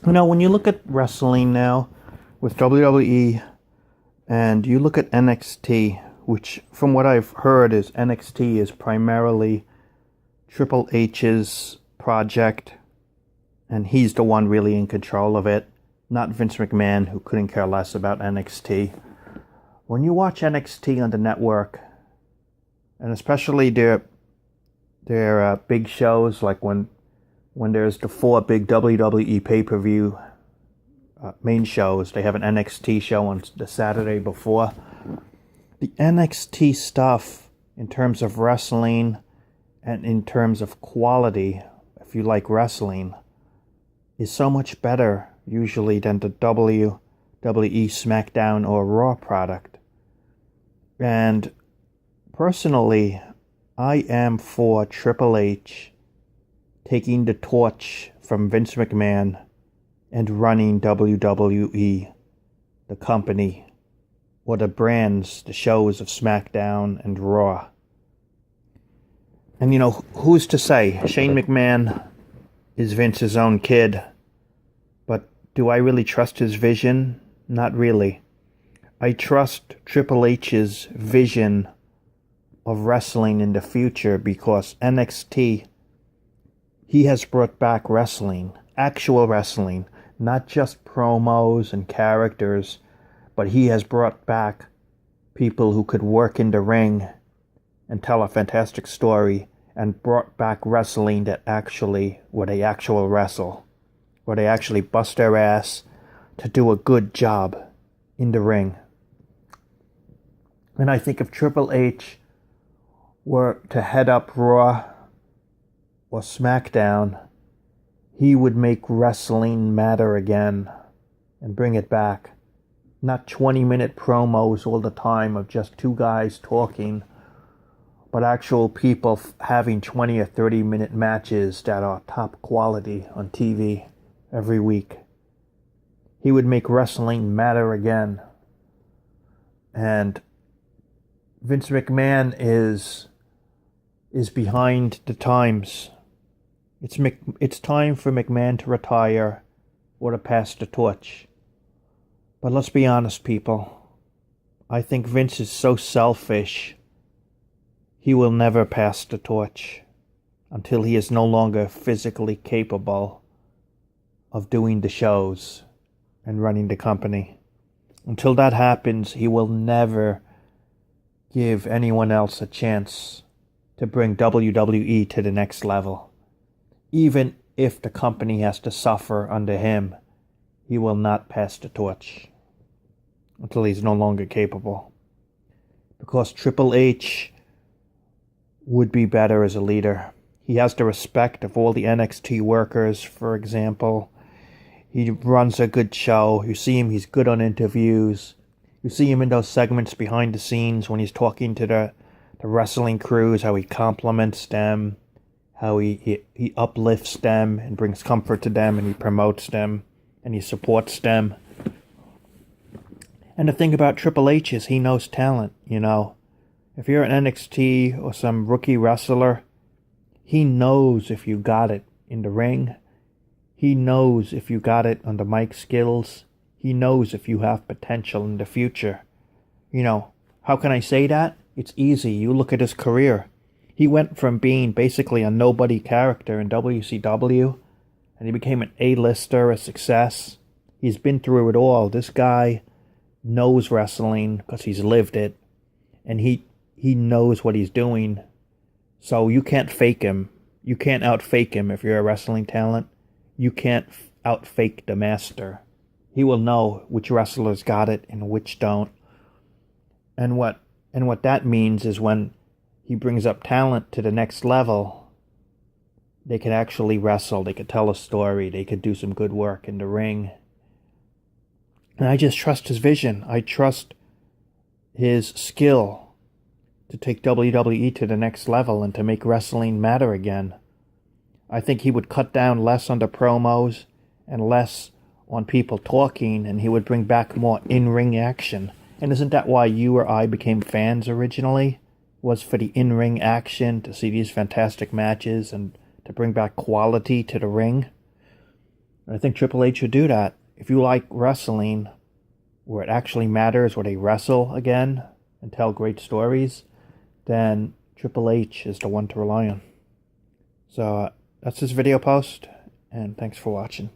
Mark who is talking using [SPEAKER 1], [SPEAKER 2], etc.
[SPEAKER 1] When you look at wrestling now with WWE and you look at NXT, which from what I've heard is NXT is primarily Triple H's project, and he's the one really in control of it, not Vince McMahon, who couldn't care less about NXT. When you watch NXT on the network, and especially their big shows, like when there's the 4 big WWE pay-per-view main shows, they have an NXT show on the Saturday before. The NXT stuff, in terms of wrestling and in terms of quality, if you like wrestling, is so much better usually than the WWE Smackdown or Raw product. And personally, I am for Triple H taking the torch from Vince McMahon and running WWE, the company, or the brands, the shows of SmackDown and Raw. And who's to say? Shane McMahon is Vince's own kid. But do I really trust his vision? Not really. I trust Triple H's vision of wrestling in the future because NXT, he has brought back wrestling, actual wrestling, not just promos and characters, but he has brought back people who could work in the ring and tell a fantastic story, and brought back wrestling where they actually wrestle, where they actually bust their ass to do a good job in the ring. And I think if Triple H were to head up Raw or SmackDown, he would make wrestling matter again and bring it back. Not 20-minute promos all the time of just 2 guys talking, but actual people having 20 or 30-minute matches that are top quality on TV every week. He would make wrestling matter again. And Vince McMahon is behind the times. It's time for McMahon to retire or to pass the torch. But let's be honest, people. I think Vince is so selfish, he will never pass the torch until he is no longer physically capable of doing the shows and running the company. Until that happens, he will never give anyone else a chance to bring WWE to the next level. Even if the company has to suffer under him, he will not pass the torch until he's no longer capable. Because Triple H would be better as a leader. He has the respect of all the NXT workers, for example. He runs a good show. You see him, he's good on interviews. You see him in those segments behind the scenes when he's talking to the wrestling crews, how he compliments them, how he uplifts them and brings comfort to them, and he promotes them and he supports them. And the thing about Triple H is he knows talent, If you're an NXT or some rookie wrestler, he knows if you got it in the ring. He knows if you got it on the mic skills. He knows if you have potential in the future. How can I say that? It's easy. You look at his career. He went from being basically a nobody character in WCW, and he became an A-lister, a success. He's been through it all. This guy knows wrestling because he's lived it, and he knows what he's doing. So you can't fake him. You can't out-fake him if you're a wrestling talent. You can't out-fake the master. He will know which wrestlers got it and which don't. And what that means is when he brings up talent to the next level, they can actually wrestle, they could tell a story, they could do some good work in the ring. And I just trust his vision. I trust his skill to take WWE to the next level and to make wrestling matter again. I think he would cut down less on the promos and less on people talking, and he would bring back more in-ring action. And isn't that why you or I became fans originally? Was for the in-ring action, to see these fantastic matches and to bring back quality to the ring. And I think Triple H should do that. If you like wrestling where it actually matters, where they wrestle again and tell great stories, then Triple H is the one to rely on. So that's this video post, and thanks for watching.